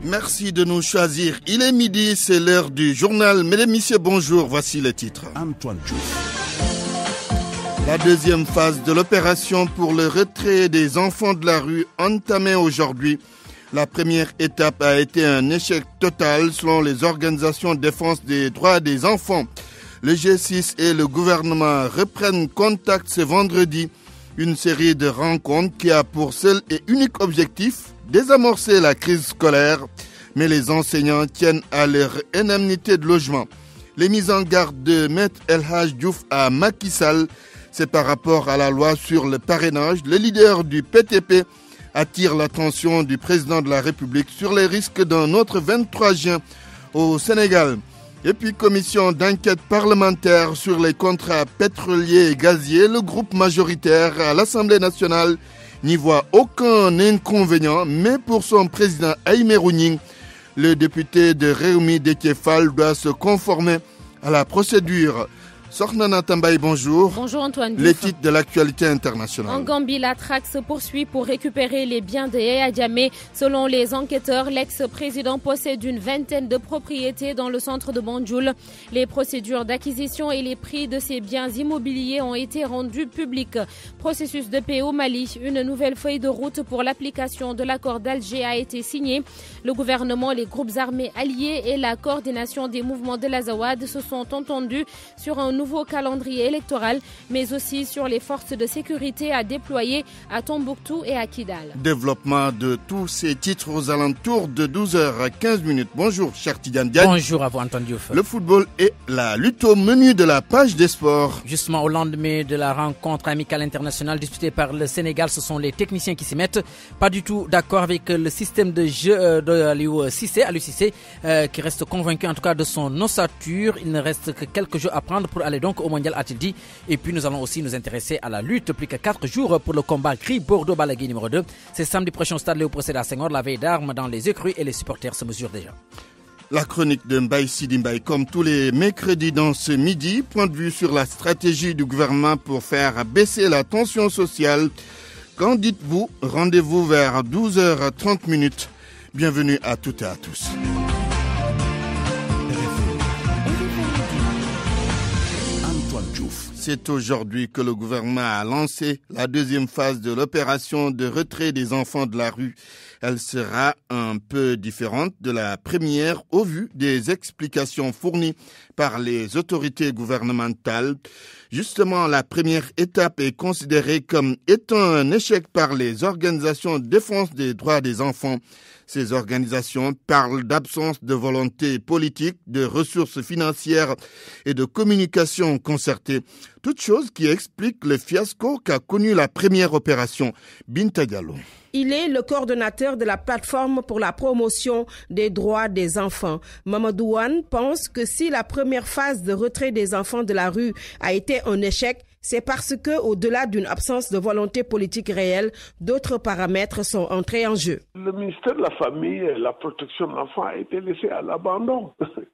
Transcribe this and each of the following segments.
Merci de nous choisir. Il est midi, c'est l'heure du journal. Mesdames, Messieurs, bonjour. Voici les titres. Antoine Diouf. La deuxième phase de l'opération pour le retrait des enfants de la rue entamée aujourd'hui. La première étape a été un échec total selon les organisations de défense des droits des enfants. Le G6 et le gouvernement reprennent contact ce vendredi. Une série de rencontres qui a pour seul et unique objectif désamorcer la crise scolaire, mais les enseignants tiennent à leur indemnité de logement. Les mises en garde de Maître El Hadj Diouf à Macky Sall, c'est par rapport à la loi sur le parrainage. Le leader du PTP attire l'attention du président de la République sur les risques d'un autre 23 juin au Sénégal. Et puis, commission d'enquête parlementaire sur les contrats pétroliers et gaziers, le groupe majoritaire à l'Assemblée nationale n'y voit aucun inconvénient, mais pour son président Aïmé Rougning, le député de Rewmi Déthié Fall doit se conformer à la procédure. Sornana Tambaye, bonjour. Bonjour Antoine Diouf. Les titres de l'actualité internationale. En Gambie, la traque se poursuit pour récupérer les biens de Yaya Jammeh. Selon les enquêteurs, l'ex-président possède une vingtaine de propriétés dans le centre de Banjul. Les procédures d'acquisition et les prix de ces biens immobiliers ont été rendus publics. Processus de paix au Mali. Une nouvelle feuille de route pour l'application de l'accord d'Alger a été signée. Le gouvernement, les groupes armés alliés et la coordination des mouvements de l'Azawad se sont entendus sur un nouveau calendrier électoral, mais aussi sur les forces de sécurité à déployer à Tombouctou et à Kidal. Développement de tous ces titres aux alentours de 12h15. Bonjour, cher Tidiane Diagne. Bonjour à vous, Antoine Diouf. Le football et la lutte au menu de la page des sports. Justement, au lendemain de la rencontre amicale internationale disputée par le Sénégal, ce sont les techniciens qui s'y mettent. Pas du tout d'accord avec le système de jeu de Aliou Cissé, qui reste convaincu en tout cas de son ossature. Il ne reste que quelques jours à prendre pour aller donc au mondial, a-t-il dit. Et puis nous allons aussi nous intéresser à la lutte. Plus que 4 jours pour le combat gris Bordeaux-Balaguer numéro 2. C'est samedi prochain au stade Léopold Sédar Senghor. La veille d'armes dans les écuries et les supporters se mesurent déjà. La chronique de Mbaye Sidi Mbaye, comme tous les mercredis dans ce midi, point de vue sur la stratégie du gouvernement pour faire baisser la tension sociale. Qu'en dites-vous? Rendez-vous vers 12h30. Bienvenue à toutes et à tous. C'est aujourd'hui que le gouvernement a lancé la deuxième phase de l'opération de retrait des enfants de la rue. Elle sera un peu différente de la première au vu des explications fournies par les autorités gouvernementales. Justement, la première étape est considérée comme étant un échec par les organisations de défense des droits des enfants. Ces organisations parlent d'absence de volonté politique, de ressources financières et de communication concertée. Toute chose qui explique le fiasco qu'a connu la première opération. Binta Diallo. Il est le coordonnateur de la plateforme pour la promotion des droits des enfants. Mamadou Wane pense que si la première phase de retrait des enfants de la rue a été un échec, c'est parce que, au-delà d'une absence de volonté politique réelle, d'autres paramètres sont entrés en jeu. Le ministère de la Famille et la protection de l'enfant a été laissé à l'abandon.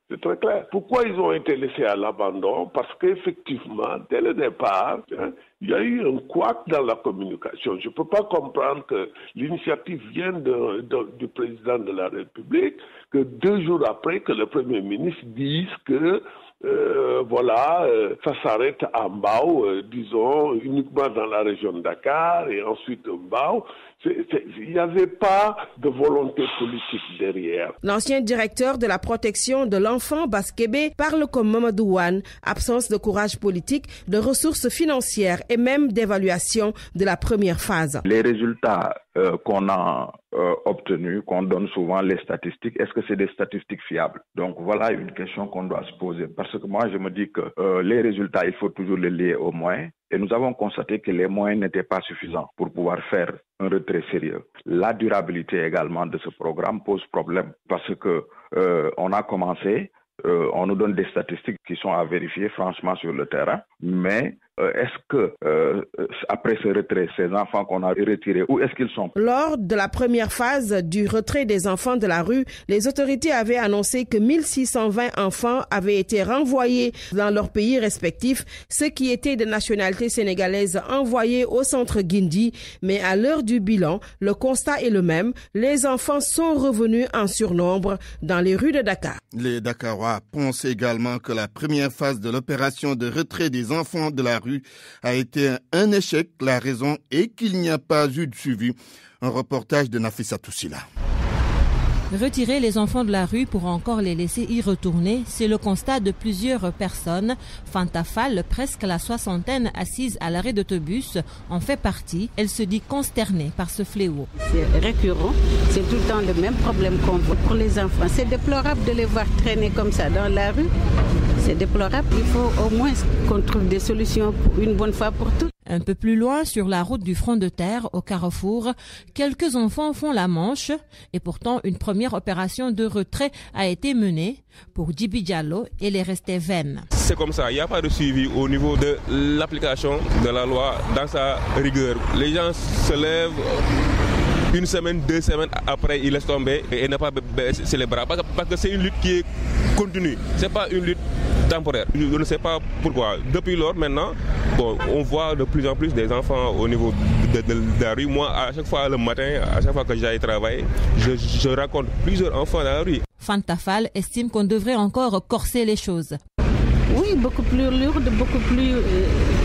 C'est très clair. Pourquoi ils ont été laissés à l'abandon? Parce qu'effectivement, dès le départ, il y a eu un couac dans la communication. Je ne peux pas comprendre que l'initiative vienne du président de la République, que 2 jours après que le Premier ministre dise que ça s'arrête à Mbao, disons, uniquement dans la région de Dakar et ensuite Mbao. Il n'y avait pas de volonté politique derrière. L'ancien directeur de la protection de l'enfant Baskébé parle comme Mamadou Wane, absence de courage politique, de ressources financières et même d'évaluation de la première phase. Les résultats qu'on a obtenus, qu'on donne souvent les statistiques, est-ce que c'est des statistiques fiables? Donc voilà une question qu'on doit se poser. Parce que moi je me dis que les résultats, il faut toujours les lier aux moyens. Et nous avons constaté que les moyens n'étaient pas suffisants pour pouvoir faire un retrait sérieux. La durabilité également de ce programme pose problème parce que on a commencé, on nous donne des statistiques qui sont à vérifier franchement sur le terrain, mais est-ce que après ce retrait, ces enfants qu'on a retirés, où est-ce qu'ils sont? Lors de la première phase du retrait des enfants de la rue, les autorités avaient annoncé que 1620 enfants avaient été renvoyés dans leurs pays respectifs, ceux qui étaient de nationalité sénégalaise envoyés au centre Guindi. Mais à l'heure du bilan, le constat est le même. Les enfants sont revenus en surnombre dans les rues de Dakar. Les Dakarois pensent également que la première phase de l'opération de retrait des enfants de la rue a été un échec. La raison est qu'il n'y a pas eu de suivi. Un reportage de Nafissa Toussila. Retirer les enfants de la rue pour encore les laisser y retourner, c'est le constat de plusieurs personnes. Fanta Fall, presque la soixantaine, assise à l'arrêt d'autobus, en fait partie. Elle se dit consternée par ce fléau. C'est récurrent, c'est tout le temps le même problème qu'on voit pour les enfants. C'est déplorable de les voir traîner comme ça dans la rue. C'est déplorable. Il faut au moins qu'on trouve des solutions une bonne fois pour toutes. Un peu plus loin, sur la route du front de terre, au Carrefour, quelques enfants font la manche et pourtant une première opération de retrait a été menée. Pour Djibi Diallo, elle est restée vaine. C'est comme ça, il n'y a pas de suivi au niveau de l'application de la loi dans sa rigueur. Les gens se lèvent une semaine, 2 semaines après, ils laissent tomber et ne pas baisser les bras. Parce que c'est une lutte qui est continue, ce n'est pas une lutte temporaire. Je ne sais pas pourquoi. Depuis lors, maintenant, on voit de plus en plus des enfants au niveau de la rue. Moi, à chaque fois le matin, à chaque fois que j'aille travailler, je rencontre plusieurs enfants dans la rue. Fanta Fall estime qu'on devrait encore corser les choses. Oui, beaucoup plus lourde, beaucoup plus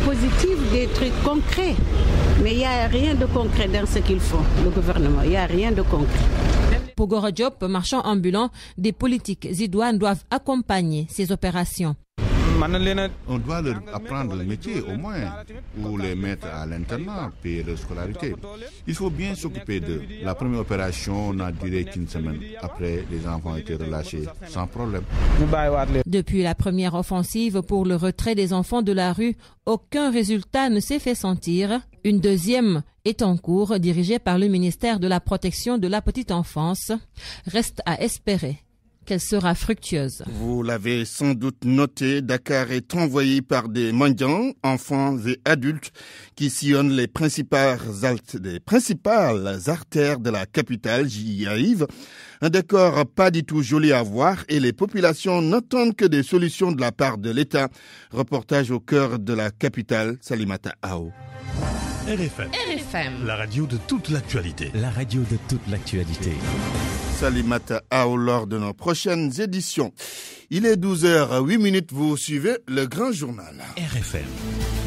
positive, des trucs concrets. Mais il n'y a rien de concret dans ce qu'ils font, le gouvernement. Il n'y a rien de concret. Pour Gora Diop, marchand ambulant, des politiques idoines doivent accompagner ces opérations. On doit leur apprendre le métier au moins, ou les mettre à l'internat, payer leur scolarité. Il faut bien s'occuper d'eux. La première opération n'a duré qu'une semaine. Après, les enfants ont été relâchés sans problème. Depuis la première offensive pour le retrait des enfants de la rue, aucun résultat ne s'est fait sentir. Une deuxième est en cours, dirigée par le ministère de la Protection de la Petite Enfance. Reste à espérer qu'elle sera fructueuse. Vous l'avez sans doute noté, Dakar est envoyé par des mendiants, enfants et adultes, qui sillonnent les principales artères de la capitale, j'y arrive. Un décor pas du tout joli à voir et les populations n'attendent que des solutions de la part de l'État. Reportage au cœur de la capitale, Salimata Ao. RFM. La radio de toute l'actualité. La radio de toute l'actualité. Salimata Ao lors de nos prochaines éditions. Il est 12h08, vous suivez le grand journal. RFM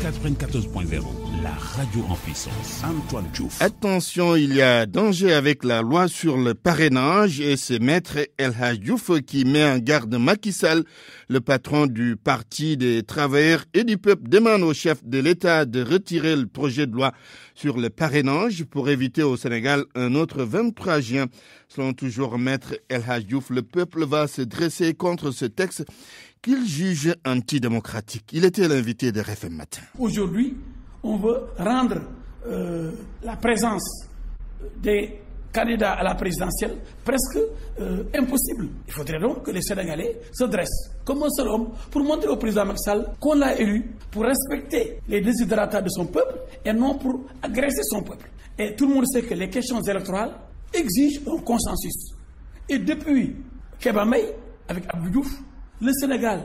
94.0, la radio en puissance. Antoine Diouf. Attention, il y a danger avec la loi sur le parrainage et c'est Maître El Hadj Diouf qui met en garde Macky Sall. Le patron du Parti des travailleurs et du peuple demande au chef de l'État de retirer le projet de loi sur le parrainage pour éviter au Sénégal un autre 23 juin. Selon toujours Maître El Hadj Diouf, le peuple va se dresser contre ce texte qu'il juge antidémocratique. Il était l'invité de RFM Matin. Aujourd'hui, on veut rendre la présence des candidats à la présidentielle presque impossible. Il faudrait donc que les Sénégalais se dressent comme un seul homme pour montrer au président Macky Sall qu'on l'a élu pour respecter les desiderata de son peuple et non pour agresser son peuple. Et tout le monde sait que les questions électorales exigent un consensus. Et depuis Kéba Mbaye, avec Abdou Diouf, le Sénégal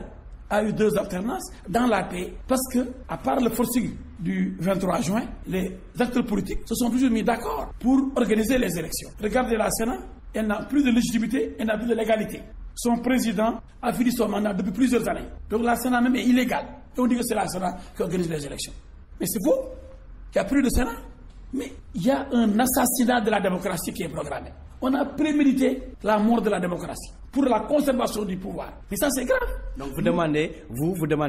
a eu 2 alternances dans la paix parce que, à part le forcing du 23 juin, les acteurs politiques se sont toujours mis d'accord pour organiser les élections. Regardez la Sénat, elle n'a plus de légitimité, elle n'a plus de légalité. Son président a fini son mandat depuis plusieurs années. Donc la Sénat même est illégale. Et on dit que c'est la Sénat qui organise les élections. Mais c'est faux. Il n'y a plus de Sénat. Mais il y a un assassinat de la démocratie qui est programmé. On a prémédité la mort de la démocratie pour la conservation du pouvoir. Mais ça, c'est grave. Donc vous demandez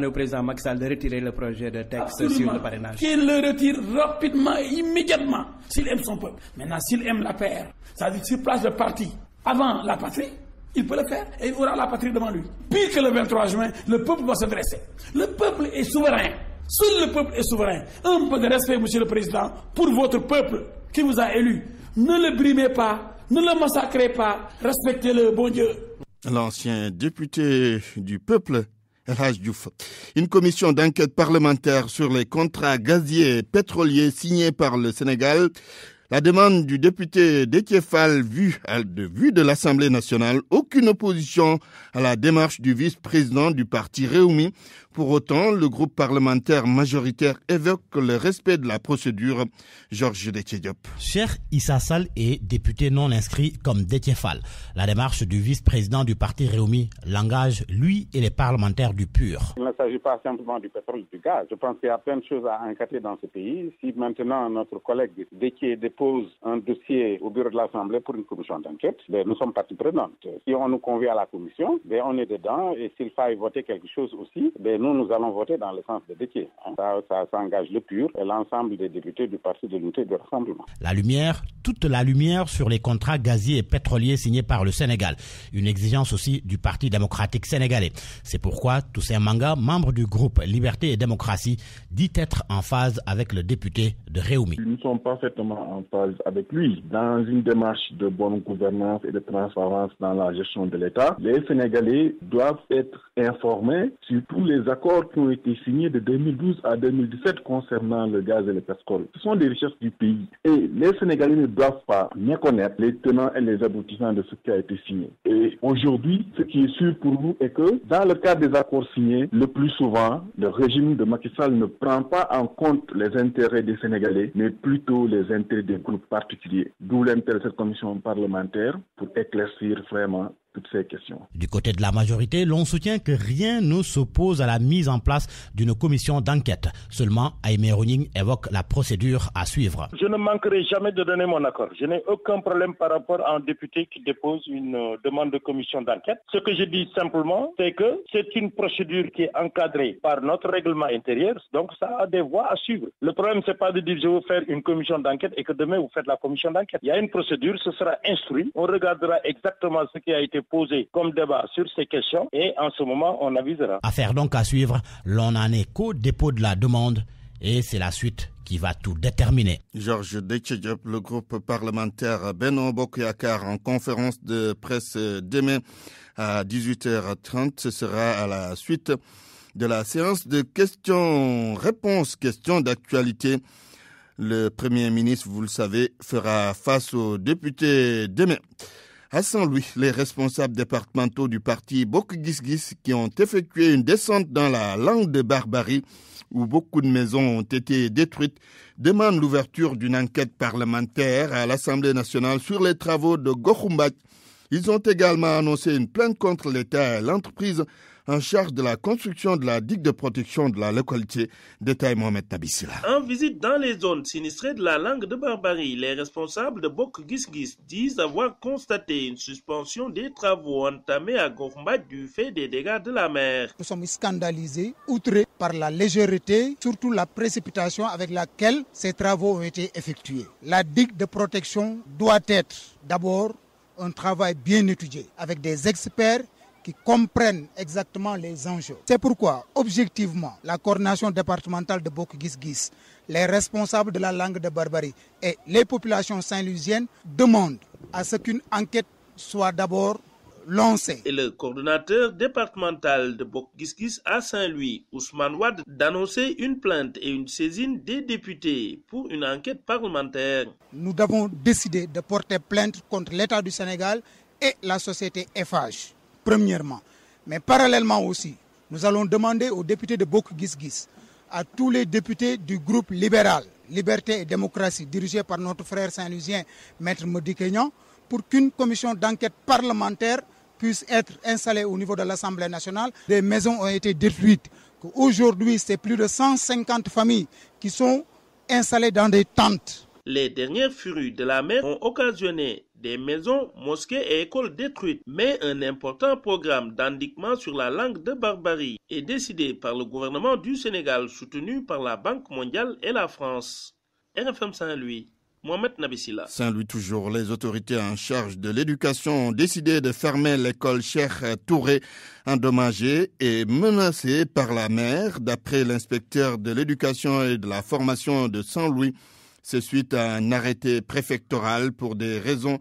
au président Macky Sall de retirer le projet de texte sur le parrainage. Qu'il le retire rapidement et immédiatement s'il aime son peuple. Maintenant, s'il aime la paix, c'est-à-dire s'il place le parti avant la patrie, il peut le faire et il aura la patrie devant lui. Pire que le 23 juin, le peuple doit se dresser. Le peuple est souverain. Seul le peuple est souverain. Un peu de respect, monsieur le président, pour votre peuple qui vous a élu. Ne le brimez pas. Ne le massacrez pas, respectez-le, bon Dieu. L'ancien député du peuple El Hadj Diouf. Une commission d'enquête parlementaire sur les contrats gaziers et pétroliers signés par le Sénégal. La demande du député Déthié Fall vue de l'Assemblée nationale, aucune opposition à la démarche du vice-président du parti Rewmi. Pour autant, le groupe parlementaire majoritaire évoque le respect de la procédure. Georges Déthié Diop. Cheikh Issa Sall est député non inscrit comme Déthié Fall. La démarche du vice-président du parti Rewmi l'engage, lui et les parlementaires du PUR. Il ne s'agit pas simplement du pétrole et du gaz. Je pense qu'il y a plein de choses à enquêter dans ce pays. Si maintenant notre collègue Déthié dépose un dossier au bureau de l'Assemblée pour une commission d'enquête, nous sommes partie prenante. Si on nous convie à la commission, on est dedans, et s'il faille voter quelque chose aussi, nous allons voter dans le sens de Déthié. Ça engage le PUR et l'ensemble des députés du Parti de l'Unité et du Rassemblement. Toute la lumière sur les contrats gaziers et pétroliers signés par le Sénégal. Une exigence aussi du Parti démocratique sénégalais. C'est pourquoi Toussaint Manga, membre du groupe Liberté et Démocratie, dit être en phase avec le député de Rewmi. Nous sommes parfaitement en phase avec lui. Dans une démarche de bonne gouvernance et de transparence dans la gestion de l'État, les Sénégalais doivent être informés sur tous les accords qui ont été signés de 2012 à 2017 concernant le gaz et le pétrole. Ce sont des richesses du pays. Et les Sénégalais ne doivent pas méconnaître les tenants et les aboutissants de ce qui a été signé. Et aujourd'hui, ce qui est sûr pour nous est que dans le cadre des accords signés, le plus souvent, le régime de Macky Sall ne prend pas en compte les intérêts des Sénégalais, mais plutôt les intérêts des groupes particuliers. D'où l'intérêt de cette commission parlementaire pour éclaircir vraiment toutes ces questions. Du côté de la majorité, l'on soutient que rien ne s'oppose à la mise en place d'une commission d'enquête. Seulement, Aimé Roning évoque la procédure à suivre. Je ne manquerai jamais de donner mon accord. Je n'ai aucun problème par rapport à un député qui dépose une demande de commission d'enquête. Ce que je dis simplement, c'est que c'est une procédure qui est encadrée par notre règlement intérieur, donc ça a des voies à suivre. Le problème, c'est pas de dire je veux faire une commission d'enquête et que demain vous faites la commission d'enquête. Il y a une procédure, ce sera instruit. On regardera exactement ce qui a été posé comme débat sur ces questions et en ce moment, on avisera. Affaire donc à suivre. L'on n'en est qu'au dépôt de la demande et c'est la suite qui va tout déterminer. Georges Déthié Diop, le groupe parlementaire Benno Bokk Yakaar en conférence de presse demain à 18h30. Ce sera à la suite de la séance de questions-réponses, questions d'actualité. Le Premier ministre, vous le savez, fera face aux députés demain. À Saint-Louis, les responsables départementaux du parti Bokk Gis Gis qui ont effectué une descente dans la langue de Barbarie où beaucoup de maisons ont été détruites demandent l'ouverture d'une enquête parlementaire à l'Assemblée nationale sur les travaux de Gokhumbath. Ils ont également annoncé une plainte contre l'État et l'entreprise en charge de la construction de la digue de protection de la localité. Détail Mohamed Nabissila. En visite dans les zones sinistrées de la langue de Barbarie, les responsables de Bokk Gis Gis disent avoir constaté une suspension des travaux entamés à Gokhumbath du fait des dégâts de la mer. Nous sommes scandalisés, outrés par la légèreté, surtout la précipitation avec laquelle ces travaux ont été effectués. La digue de protection doit être d'abord un travail bien étudié avec des experts qui comprennent exactement les enjeux. C'est pourquoi, objectivement, la coordination départementale de Bokk Gis Gis, les responsables de la langue de Barbarie et les populations saint-louisiennes demandent à ce qu'une enquête soit d'abord lancée. Et le coordonnateur départemental de Bokk Gis Gis à Saint-Louis, Ousmane Wade, d'annoncer une plainte et une saisine des députés pour une enquête parlementaire. Nous avons décidé de porter plainte contre l'État du Sénégal et la société Eiffage. Premièrement, mais parallèlement aussi, nous allons demander aux députés de Bokk Gis Gis, à tous les députés du groupe libéral, Liberté et Démocratie, dirigé par notre frère saint-louisien, Maître Madické Niang, pour qu'une commission d'enquête parlementaire puisse être installée au niveau de l'Assemblée nationale. Des maisons ont été détruites. Aujourd'hui, c'est plus de 150 familles qui sont installées dans des tentes. Les dernières furies de la mer ont occasionné des maisons, mosquées et écoles détruites. Mais un important programme d'endiguement sur la langue de Barbarie est décidé par le gouvernement du Sénégal, soutenu par la Banque mondiale et la France. RFM Saint-Louis, Mohamed Nabissila. Saint-Louis toujours, les autorités en charge de l'éducation ont décidé de fermer l'école Cheikh Touré, endommagée et menacée par la mer, d'après l'inspecteur de l'éducation et de la formation de Saint-Louis. C'est suite à un arrêté préfectoral pour des raisons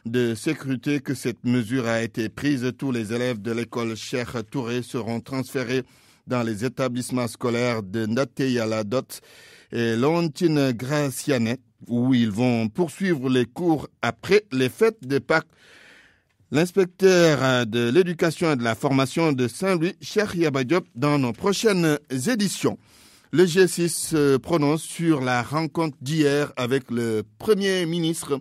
de sécurité que cette mesure a été prise. Tous les élèves de l'école Cheikh Touré seront transférés dans les établissements scolaires de Ndaté-Yaladot et Leontine Gracianet, où ils vont poursuivre les cours après les fêtes de Pâques. L'inspecteur de l'éducation et de la formation de Saint-Louis, Cheikh Yaba Diop, dans nos prochaines éditions. Le G6 se prononce sur la rencontre d'hier avec le Premier ministre.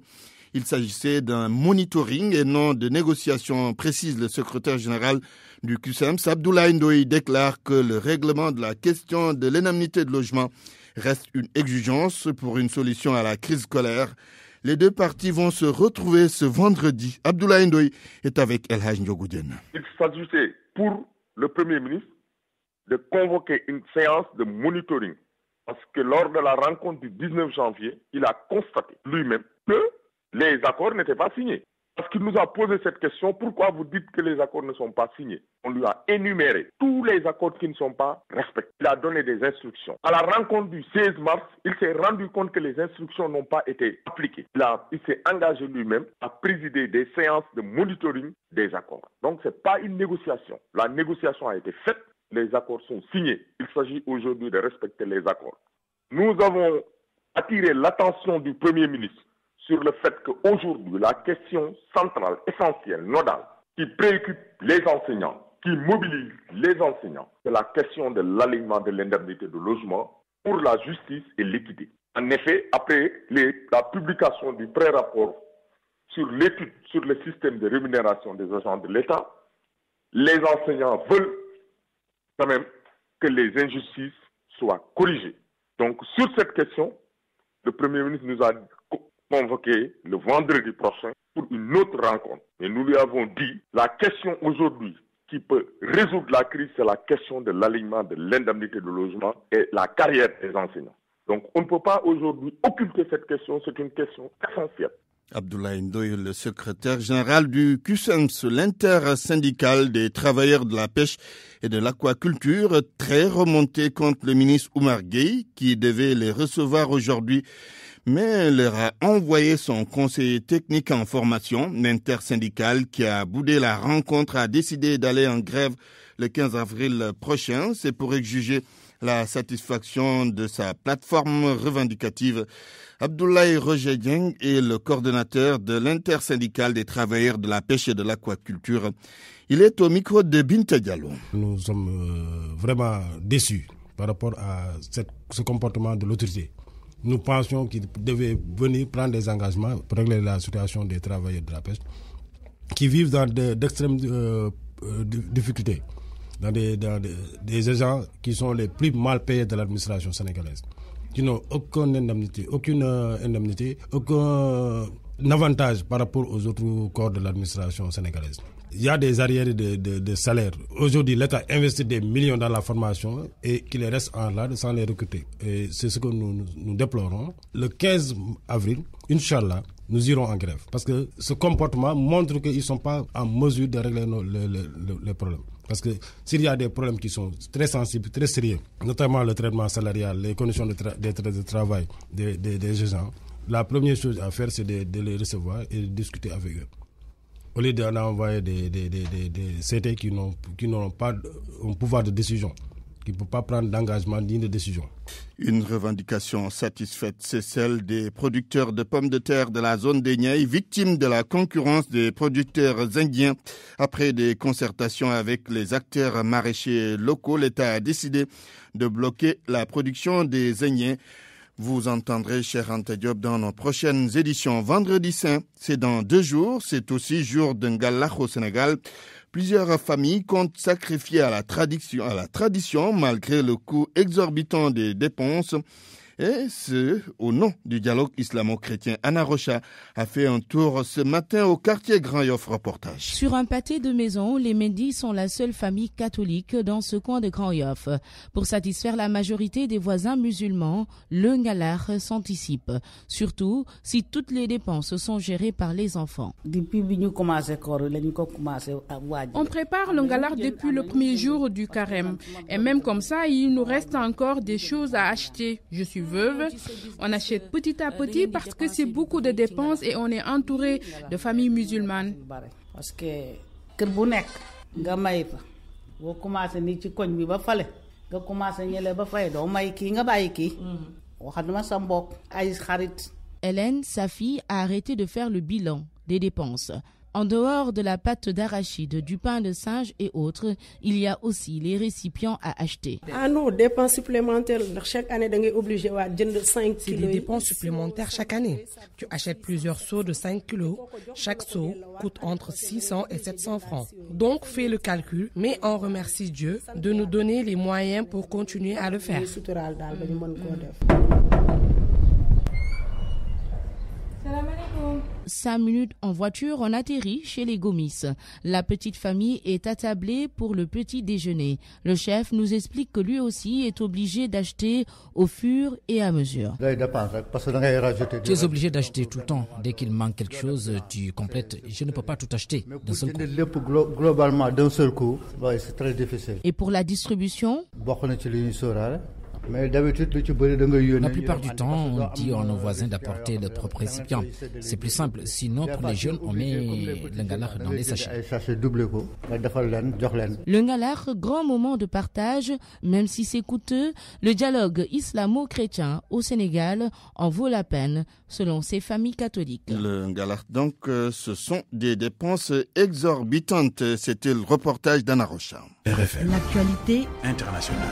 Il s'agissait d'un monitoring et non de négociations, précise le secrétaire général du QSEMS. Abdoulaye Ndoye déclare que le règlement de la question de l'indemnité de logement reste une exigence pour une solution à la crise scolaire. Les deux parties vont se retrouver ce vendredi. Abdoulaye Ndoye est avec El Hadj Ndiogoudien. Il s'agissait pour le Premier ministre de convoquer une séance de monitoring. Parce que lors de la rencontre du 19 janvier, il a constaté lui-même que les accords n'étaient pas signés. Parce qu'il nous a posé cette question, pourquoi vous dites que les accords ne sont pas signés? On lui a énuméré tous les accords qui ne sont pas respectés. Il a donné des instructions. À la rencontre du 16 mars, il s'est rendu compte que les instructions n'ont pas été appliquées. Il s'est engagé lui-même à présider des séances de monitoring des accords. Donc ce n'est pas une négociation. La négociation a été faite, les accords sont signés. Il s'agit aujourd'hui de respecter les accords. Nous avons attiré l'attention du Premier ministre sur le fait qu'aujourd'hui, la question centrale, essentielle, nodale, qui préoccupe les enseignants, qui mobilise les enseignants, c'est la question de l'alignement de l'indemnité de logement pour la justice et l'équité. En effet, après la publication du pré-rapport sur l'étude sur le système de rémunération des agents de l'État, les enseignants veulent quand même que les injustices soient corrigées. Donc, sur cette question, le Premier ministre nous a convoqué le vendredi prochain pour une autre rencontre. Et nous lui avons dit, la question aujourd'hui qui peut résoudre la crise, c'est la question de l'alignement de l'indemnité de logement et la carrière des enseignants. Donc on ne peut pas aujourd'hui occulter cette question, c'est une question essentielle. Abdoulaye Ndoye, le secrétaire général du QSEMS, l'intersyndical des travailleurs de la pêche et de l'aquaculture, très remonté contre le ministre Oumar Gueye, qui devait les recevoir aujourd'hui, mais leur a envoyé son conseiller technique en formation. L'intersyndical qui a boudé la rencontre a décidé d'aller en grève le 15 avril prochain. C'est pour exiger la satisfaction de sa plateforme revendicative. Abdoulaye Roger Dieng est le coordonnateur de l'intersyndical des travailleurs de la pêche et de l'aquaculture. Il est au micro de Binta Diallo. Nous sommes vraiment déçus par rapport à ce comportement de l'autorité. Nous pensions qu'il devait venir prendre des engagements pour régler la situation des travailleurs de la pêche qui vivent dans d'extrêmes difficultés, dans des agents qui sont les plus mal payés de l'administration sénégalaise, qui n'ont aucune indemnité, aucun avantage par rapport aux autres corps de l'administration sénégalaise. Il y a des arriérés de salaire. Aujourd'hui, l'État investit des millions dans la formation et qu'il reste en l'air sans les recruter. Et c'est ce que nous déplorons. Le 15 avril, Inch'Allah, nous irons en grève. Parce que ce comportement montre qu'ils ne sont pas en mesure de régler les problèmes. Parce que s'il y a des problèmes qui sont très sensibles, très sérieux, notamment le traitement salarial, les conditions de travail des agents, la première chose à faire, c'est de les recevoir et de discuter avec eux. Au lieu d'en envoyer des CT qui n'ont pas un pouvoir de décision, qui ne peuvent pas prendre d'engagement ni de décision. Une revendication satisfaite, c'est celle des producteurs de pommes de terre de la zone des Niayes, victimes de la concurrence des producteurs indiens. Après des concertations avec les acteurs maraîchers locaux, l'État a décidé de bloquer la production des Indiens. Vous entendrez Cheikh Anta Diop dans nos prochaines éditions. Vendredi Saint, c'est dans 2 jours. C'est aussi jour d'un Ngallah au Sénégal. Plusieurs familles comptent sacrifier à la tradition malgré le coût exorbitant des dépenses. Et ce, au nom du dialogue islamo-chrétien. Anna Rocha a fait un tour ce matin au quartier Grand Yoff. Reportage. Sur un pâté de maison, les Mendy sont la seule famille catholique dans ce coin de Grand Yoff. Pour satisfaire la majorité des voisins musulmans, le Ngalar s'anticipe. Surtout si toutes les dépenses sont gérées par les enfants. On prépare le Ngalar depuis le premier jour du carême. Et même comme ça, il nous reste encore des choses à acheter. Je suis veuve. On achète petit à petit parce que c'est beaucoup de dépenses et on est entouré de familles musulmanes. Parce que kër bu nekk nga may fa boo commencé nii ci koñ bi ba fale nga commencé ñële ba fay doo may kii nga bàyyi kii waxatuma sa mbokk ay xarit. Hélène, sa fille, a arrêté de faire le bilan des dépenses. En dehors de la pâte d'arachide, du pain de singe et autres, il y a aussi les récipients à acheter. Ah non, dépenses supplémentaires. Chaque année, on est obligé de 5 kilos. C'est des dépenses supplémentaires chaque année. Tu achètes plusieurs seaux de 5 kilos. Chaque seau coûte entre 600 et 700 francs. Donc, fais le calcul, mais on remercie Dieu de nous donner les moyens pour continuer à le faire. 5 minutes en voiture, on atterrit chez les Gomis. La petite famille est attablée pour le petit déjeuner. Le chef nous explique que lui aussi est obligé d'acheter au fur et à mesure. Tu es obligé d'acheter tout le temps. Dès qu'il manque quelque chose, tu complètes. Je ne peux pas tout acheter d'un seul coup. Globalement, d'un seul coup, c'est très difficile. Et pour la distribution? Mais la plupart du temps, on dit à nos voisins d'apporter le propre récipient. C'est plus simple. Sinon, pour les jeunes, on met le ngalar dans les sachets. Le ngalar, grand moment de partage, même si c'est coûteux, le dialogue islamo-chrétien au Sénégal en vaut la peine, selon ces familles catholiques. Le ngalar, donc, ce sont des dépenses exorbitantes. C'était le reportage d'Anna Rocha. RFM. L'actualité internationale.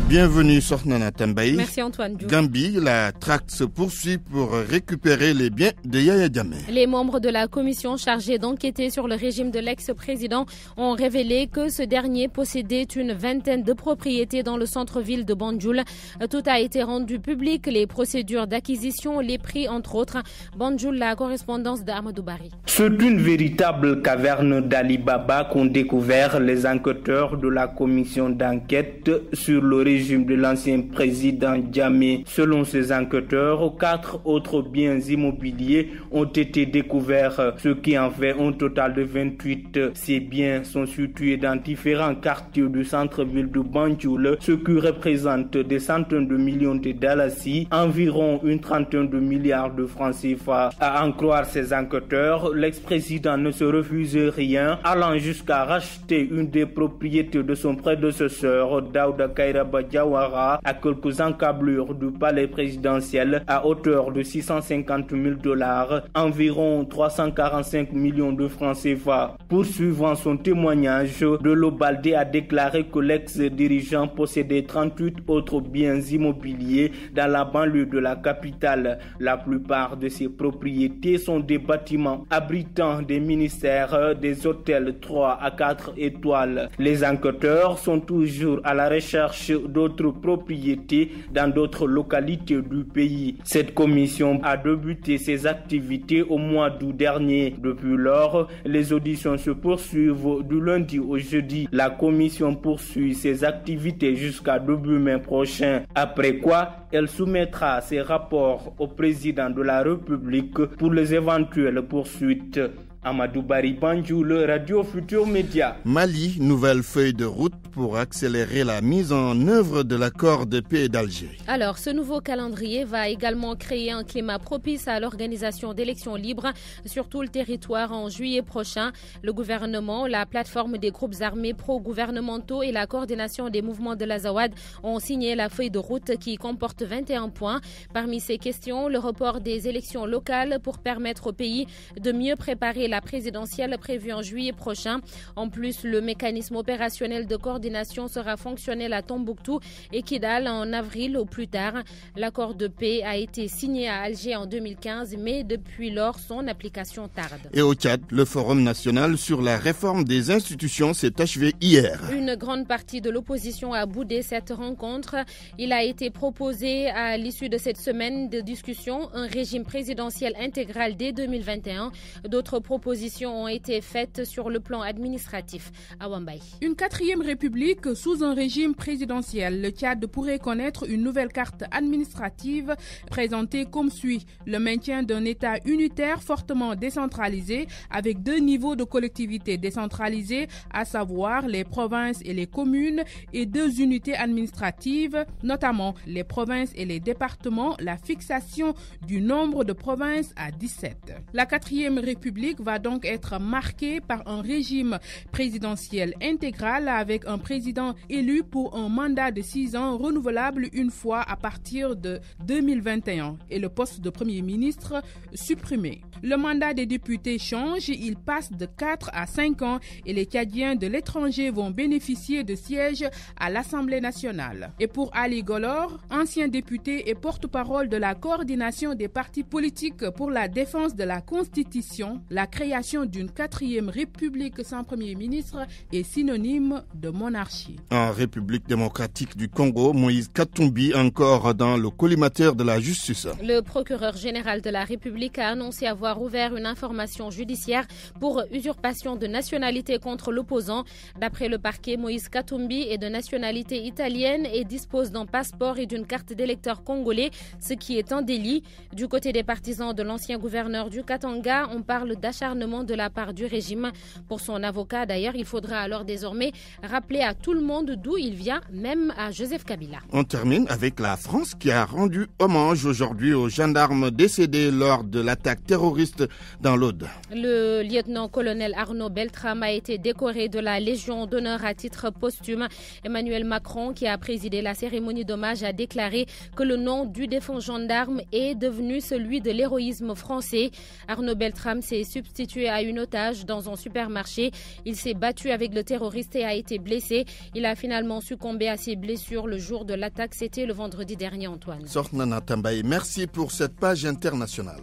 Bienvenue Sornana Tambaï. Merci Antoine Diouf. Gambie, la traque se poursuit pour récupérer les biens de Yaya Jammeh. Les membres de la commission chargée d'enquêter sur le régime de l'ex-président ont révélé que ce dernier possédait une vingtaine de propriétés dans le centre-ville de Banjul. Tout a été rendu public, les procédures d'acquisition, les prix entre autres. Banjul, la correspondance d'Amadou Bari. C'est une véritable caverne d'Ali Baba qu'ont découvert les enquêteurs de la commission d'enquête sur le régime de l'ancien président Jammeh. Selon ces enquêteurs, 4 autres biens immobiliers ont été découverts, ce qui en fait un total de 28. Ces biens sont situés dans différents quartiers du centre-ville de Banjul, ce qui représente des centaines de millions de dalasi, environ une trentaine de milliards de francs CFA. À en croire ces enquêteurs, l'ex-président ne se refuse rien, allant jusqu'à racheter une des propriétés de son prédécesseur, Daouda Kairaba Jawara, à quelques encablures du palais présidentiel à hauteur de $650,000, environ 345 millions de francs CFA. Poursuivant son témoignage, de Lobaldé a déclaré que l'ex-dirigeant possédait 38 autres biens immobiliers dans la banlieue de la capitale. La plupart de ces propriétés sont des bâtiments abritant des ministères, des hôtels 3 à 4 étoiles. Les enquêteurs sont toujours à la recherche d'autres propriétés dans d'autres localités du pays. Cette commission a débuté ses activités au mois d'août dernier. Depuis lors, les auditions se poursuivent du lundi au jeudi. La commission poursuit ses activités jusqu'à début mai prochain, après quoi elle soumettra ses rapports au président de la République pour les éventuelles poursuites. Amadou Bari Banjul, Radio Futur Média. Mali, nouvelle feuille de route pour accélérer la mise en œuvre de l'accord de paix d'Alger. Alors, ce nouveau calendrier va également créer un climat propice à l'organisation d'élections libres sur tout le territoire en juillet prochain. Le gouvernement, la plateforme des groupes armés pro-gouvernementaux et la coordination des mouvements de l'Azawad ont signé la feuille de route qui comporte 21 points. Parmi ces questions, le report des élections locales pour permettre au pays de mieux préparer la présidentielle prévue en juillet prochain. En plus, le mécanisme opérationnel de coordination sera fonctionnel à Tombouctou et Kidal en avril au plus tard. L'accord de paix a été signé à Alger en 2015, mais depuis lors, son application tarde. Et au Tchad, le Forum national sur la réforme des institutions s'est achevé hier. Une grande partie de l'opposition a boudé cette rencontre. Il a été proposé à l'issue de cette semaine de discussion un régime présidentiel intégral dès 2021. D'autres propositions propositions ont été faites sur le plan administratif. À Wambaye. Une 4e république sous un régime présidentiel. Le Tchad pourrait connaître une nouvelle carte administrative présentée comme suit. Le maintien d'un État unitaire fortement décentralisé avec 2 niveaux de collectivités décentralisées, à savoir les provinces et les communes, et 2 unités administratives, notamment les provinces et les départements, la fixation du nombre de provinces à 17. La 4e république va donc être marquée par un régime présidentiel intégral avec un président élu pour un mandat de 6 ans renouvelable une fois à partir de 2021 et le poste de Premier ministre supprimé. Le mandat des députés change, il passe de 4 à 5 ans et les Tchadiens de l'étranger vont bénéficier de sièges à l'Assemblée nationale. Et pour Ali Golor, ancien député et porte-parole de la coordination des partis politiques pour la défense de la Constitution, la création d'une 4e république sans Premier ministre est synonyme de monarchie. En République démocratique du Congo, Moïse Katumbi encore dans le collimateur de la justice. Le procureur général de la République a annoncé avoir ouvert une information judiciaire pour usurpation de nationalité contre l'opposant. D'après le parquet, Moïse Katumbi est de nationalité italienne et dispose d'un passeport et d'une carte d'électeur congolais, ce qui est un délit. Du côté des partisans de l'ancien gouverneur du Katanga, on parle d'acharnement de la part du régime. Pour son avocat, d'ailleurs, il faudra alors désormais rappeler à tout le monde d'où il vient, même à Joseph Kabila. On termine avec la France qui a rendu hommage aujourd'hui aux gendarmes décédés lors de l'attaque terroriste dans l'Aude. Le lieutenant-colonel Arnaud Beltrame a été décoré de la Légion d'honneur à titre posthume. Emmanuel Macron, qui a présidé la cérémonie d'hommage, a déclaré que le nom du défunt gendarme est devenu celui de l'héroïsme français. Arnaud Beltrame s'est substitué à une otage dans un supermarché. Il s'est battu avec le terroriste et a été blessé. Il a finalement succombé à ses blessures le jour de l'attaque. C'était le vendredi dernier, Antoine. Sornana Tambaye, merci pour cette page internationale.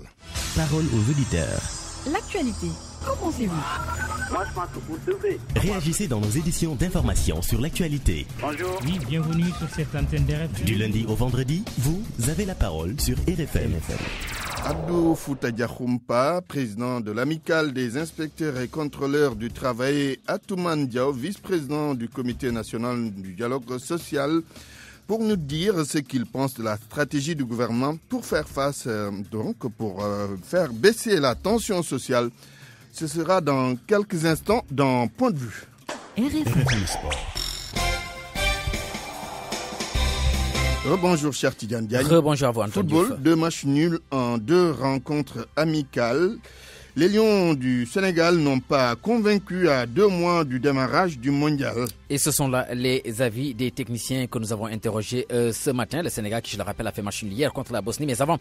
Parole aux auditeurs. L'actualité, qu'en pensez-vous? Moi, je pense que vous devez. Réagissez dans nos éditions d'information sur l'actualité. Bonjour. Oui, bienvenue sur cette antenne d'RFM. Du lundi au vendredi, vous avez la parole sur RFM. Abdou Foutadiakoumpa, président de l'amicale des inspecteurs et contrôleurs du travail, et Atoumane Diaw, vice-président du comité national du dialogue social, pour nous dire ce qu'il pense de la stratégie du gouvernement pour faire face, pour faire baisser la tension sociale. Ce sera dans quelques instants dans Point de vue. RFM Sport. Bonjour cher Tidiane Diagne. Bonjour à vous Antoine. Football, 2 matchs nuls en 2 rencontres amicales. Les Lions du Sénégal n'ont pas convaincu à 2 mois du démarrage du mondial. Et ce sont là les avis des techniciens que nous avons interrogés ce matin. Le Sénégal, qui je le rappelle, a fait match nul hier contre la Bosnie. Mais avant,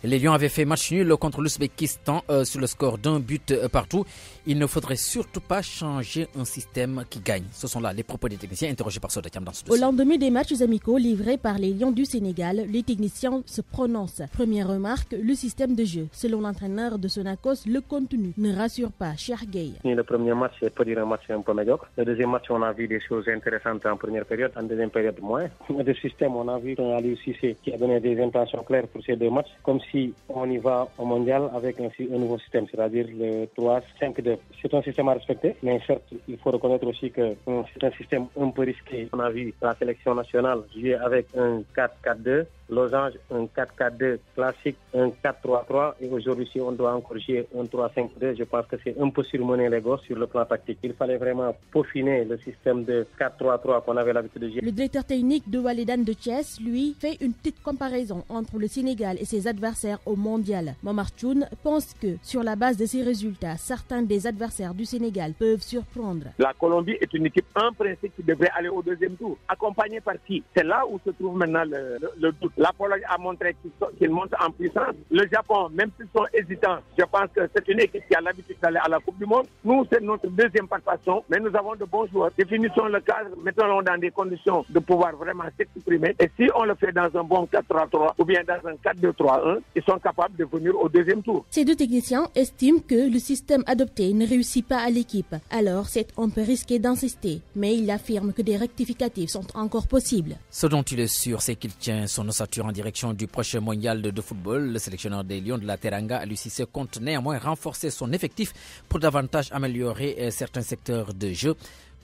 les Lions avaient fait match nul contre l'Ouzbékistan sur le score d'1 but partout. Il ne faudrait surtout pas changer un système qui gagne. Ce sont là les propos des techniciens interrogés par Soda Thiam dans ce dossier. Au lendemain des matchs amicaux livrés par les Lions du Sénégal, les techniciens se prononcent. Première remarque, le système de jeu. Selon l'entraîneur de Sonacos, le contenu ne rassure pas Cheikh Gueye. Le premier match, c'est pas dire un match un peu médiocre. Le deuxième match, on a vu des choses intéressantes en première période, en deuxième période moins. Le système, on a vu Aliou Cissé qui a donné des intentions claires pour ces 2 matchs, comme si on y va au mondial avec un nouveau système, c'est-à-dire le 3-5-2. C'est un système à respecter, mais certes, il faut reconnaître aussi que c'est un système un peu risqué. On a vu la sélection nationale jouer avec un 4-4-2, Losange, un 4-4-2 classique, un 4-3-3, et aujourd'hui, si on doit encore jouer un 3-5-2, je pense que c'est un peu surmener les gosses sur le plan tactique. Il fallait vraiment peaufiner le système de 4-3-3 qu'on avait l'habitude de jouer. Le directeur technique de Waledan de Thiès, lui, fait une petite comparaison entre le Sénégal et ses adversaires au mondial. Momar Tchoun pense que, sur la base de ces résultats, certains des adversaires du Sénégal peuvent surprendre. La Colombie est une équipe en principe qui devrait aller au 2e tour. Accompagnée par qui? C'est là où se trouve maintenant le doute. La Pologne a montré qu'il monte en puissance. Le Japon, même s'ils sont hésitants, je pense que c'est une équipe qui a l'habitude d'aller à la Coupe du Monde. Nous, c'est notre 2e participation, mais nous avons de bons joueurs. Définissons le cadre, mettons-le dans des conditions de pouvoir vraiment s'exprimer. Et si on le fait dans un bon 4-3-3 ou bien dans un 4-2-3-1, ils sont capables de venir au 2e tour. Ces 2 techniciens estiment que le système adopté ne réussit pas à l'équipe. Alors, c'est un peu risqué d'insister, mais il affirme que des rectificatifs sont encore possibles. Ce dont il est sûr, c'est qu'il tient son ossature en direction du prochain mondial de football. Le sélectionneur des Lions de la Teranga, Aliou Cissé, compte néanmoins renforcer renforcer son effectif pour davantage améliorer certains secteurs de jeu.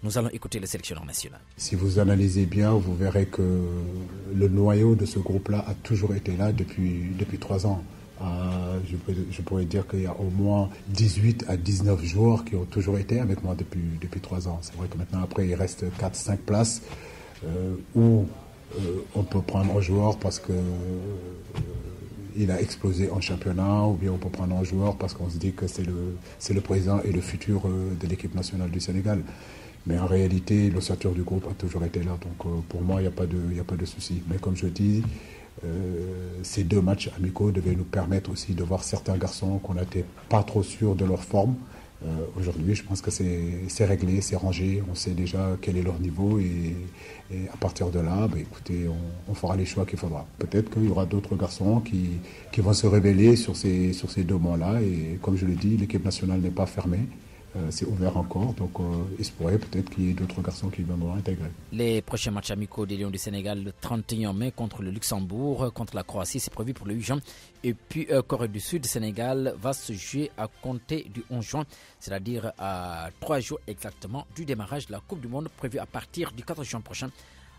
Nous allons écouter le sélectionneur national. Si vous analysez bien, vous verrez que le noyau de ce groupe-là a toujours été là depuis 3 ans. Je pourrais dire qu'il y a au moins 18 à 19 joueurs qui ont toujours été avec moi depuis 3 ans. C'est vrai que maintenant, après, il reste 4-5 places où on peut prendre un joueur parce que il a explosé en championnat, ou bien on peut prendre un joueur parce qu'on se dit que c'est le présent et le futur de l'équipe nationale du Sénégal. Mais en réalité, l'ossature du groupe a toujours été là. Donc pour moi, il n'y a pas de souci. Mais comme je dis, ces 2 matchs amicaux devaient nous permettre aussi de voir certains garçons qu'on n'était pas trop sûrs de leur forme. Aujourd'hui, je pense que c'est réglé, c'est rangé. On sait déjà quel est leur niveau et à partir de là, écoutez, on fera les choix qu'il faudra. Peut-être qu'il y aura d'autres garçons qui vont se révéler sur ces 2 mois-là. Et comme je le dis, l'équipe nationale n'est pas fermée. C'est ouvert encore, donc il se pourrait peut-être qu'il y ait d'autres garçons qui viendront intégrer. Les prochains matchs amicaux des Lions du Sénégal, le 31 mai contre le Luxembourg, contre la Croatie, c'est prévu pour le 8 juin. Et puis Corée du Sud, Sénégal va se jouer à compter du 11 juin, c'est-à-dire à 3 jours exactement du démarrage de la Coupe du Monde prévue à partir du 14 juin prochain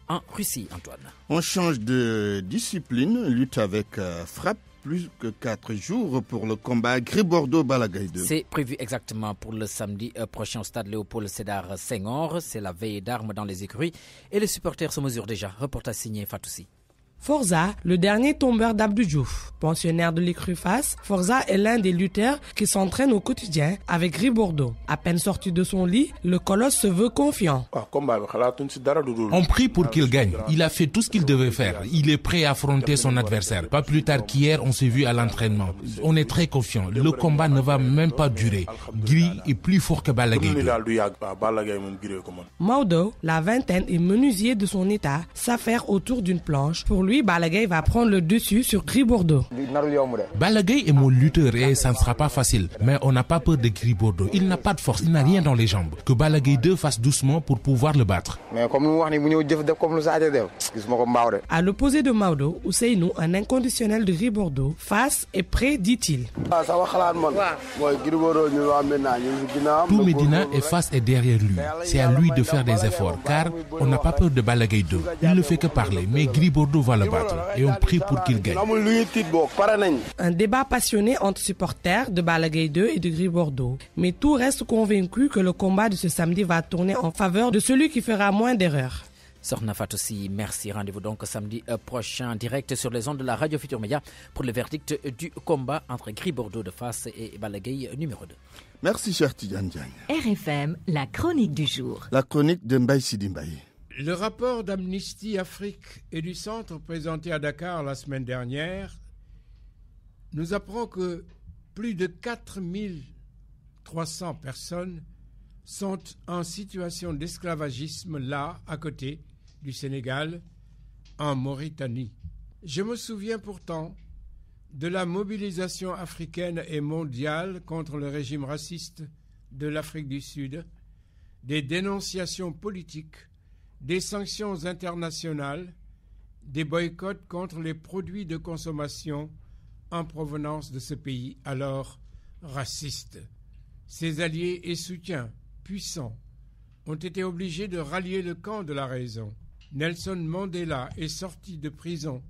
en Russie, Antoine. On change de discipline, lutte avec frappe. Plus que 4 jours pour le combat Gris-Bordeaux-Balagaï 2. C'est prévu exactement pour le samedi prochain au stade Léopold Sédar Senghor. C'est la veille d'armes dans les écuries et les supporters se mesurent déjà. Reportage signé Fatoussi. Forza, le dernier tombeur d'Abdou Diouf. Pensionnaire de l'écurie FAS, Forza est l'un des lutteurs qui s'entraîne au quotidien avec Gris-Bordeaux. À peine sorti de son lit, le colosse se veut confiant. On prie pour qu'il gagne. Il a fait tout ce qu'il devait faire. Il est prêt à affronter son adversaire. Pas plus tard qu'hier, on s'est vu à l'entraînement. On est très confiant. Le combat ne va même pas durer. Gris est plus fort que Balagaï. Maudo, la vingtaine et menuisier de son état, s'affaire autour d'une planche. Pour lui, Balagaï va prendre le dessus sur Gris-Bordeaux. Balagaï est mon lutteur et ça ne sera pas facile. Mais on n'a pas peur de Gris-Bordeaux. Il n'a pas de force, il n'a rien dans les jambes. Que Balagaï 2 fasse doucement pour pouvoir le battre. À l'opposé de Maudo, Ousseynou, un inconditionnel de Gris-Bordeaux, face et prêt, dit-il. Tout Médina et face est derrière lui. C'est à lui de faire des efforts, car on n'a pas peur de Balagaï 2. Il ne fait que parler, mais Gris-Bordeaux va le battre et on prie pour qu'il gagne. Un débat passionné entre supporters de Balagaï 2 et de Gris-Bordeaux. Mais tout reste convaincu que le combat de ce samedi va tourner en faveur de celui qui fera moins d'erreurs. Sorna Fatoussi, merci. Rendez-vous donc samedi prochain direct sur les ondes de la Radio Futur Média pour le verdict du combat entre Gris-Bordeaux de face et Balagaï numéro 2. Merci, cher Tidiane Diagne. RFM, la chronique du jour. La chronique de Mbaye Sidi Mbaye. Le rapport d'Amnesty Afrique et du Centre présenté à Dakar la semaine dernière nous apprend que plus de 4300 personnes sont en situation d'esclavagisme là, à côté du Sénégal, en Mauritanie. Je me souviens pourtant de la mobilisation africaine et mondiale contre le régime raciste de l'Afrique du Sud, des dénonciations politiques, des sanctions internationales, des boycotts contre les produits de consommation en provenance de ce pays alors raciste. Ses alliés et soutiens puissants ont été obligés de rallier le camp de la raison. Nelson Mandela est sorti de prison,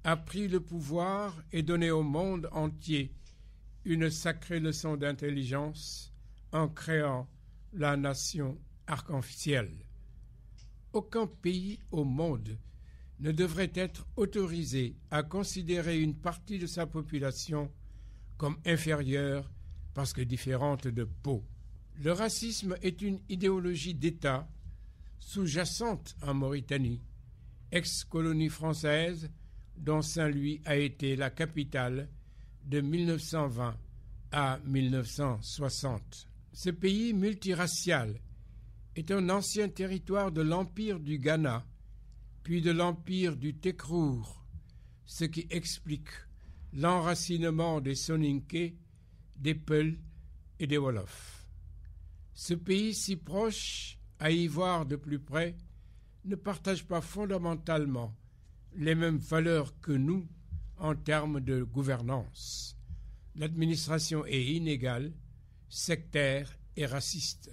a pris le pouvoir et donné au monde entier une sacrée leçon d'intelligence en créant la nation arc-en-ciel. Aucun pays au monde ne devrait être autorisé à considérer une partie de sa population comme inférieure parce que différente de peau. Le racisme est une idéologie d'État sous-jacente en Mauritanie, ex-colonie française dont Saint-Louis a été la capitale de 1920 à 1960. Ce pays multiracial est un ancien territoire de l'Empire du Ghana, puis de l'Empire du Tekrour, ce qui explique l'enracinement des Soninké, des Peuls et des Wolofs. Ce pays si proche, à y voir de plus près, ne partage pas fondamentalement les mêmes valeurs que nous en termes de gouvernance. L'administration est inégale, sectaire et raciste.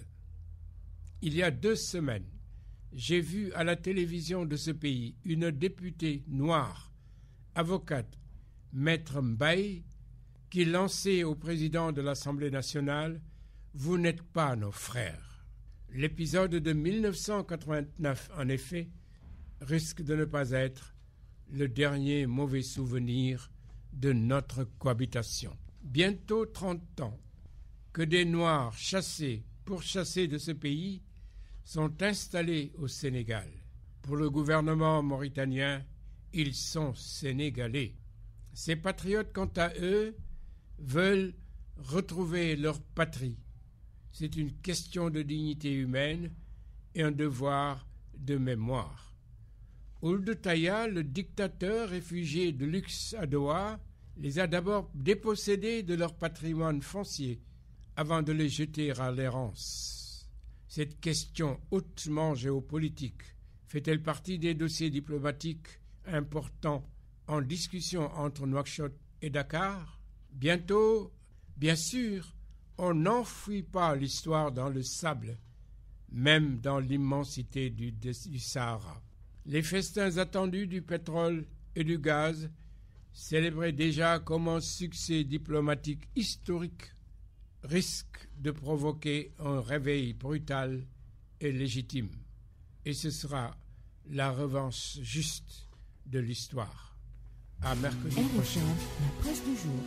Il y a 2 semaines, j'ai vu à la télévision de ce pays une députée noire, avocate, Maître Mbaye, qui lançait au président de l'Assemblée nationale « Vous n'êtes pas nos frères ». L'épisode de 1989, en effet, risque de ne pas être le dernier mauvais souvenir de notre cohabitation. Bientôt 30 ans que des Noirs chassés, pourchassés de ce pays, sont installés au Sénégal. Pour le gouvernement mauritanien, ils sont sénégalais. Ces patriotes, quant à eux, veulent retrouver leur patrie. C'est une question de dignité humaine et un devoir de mémoire. Ould Taya, le dictateur réfugié de luxe à Doha, les a d'abord dépossédés de leur patrimoine foncier avant de les jeter à l'errance. Cette question hautement géopolitique fait-elle partie des dossiers diplomatiques importants en discussion entre Nouakchott et Dakar? Bientôt, bien sûr, on n'enfuit pas l'histoire dans le sable, même dans l'immensité du Sahara. Les festins attendus du pétrole et du gaz, célébrés déjà comme un succès diplomatique historique, risquent de provoquer un réveil brutal et légitime. Et ce sera la revanche juste de l'histoire. À mercredi prochain. La presse du jour.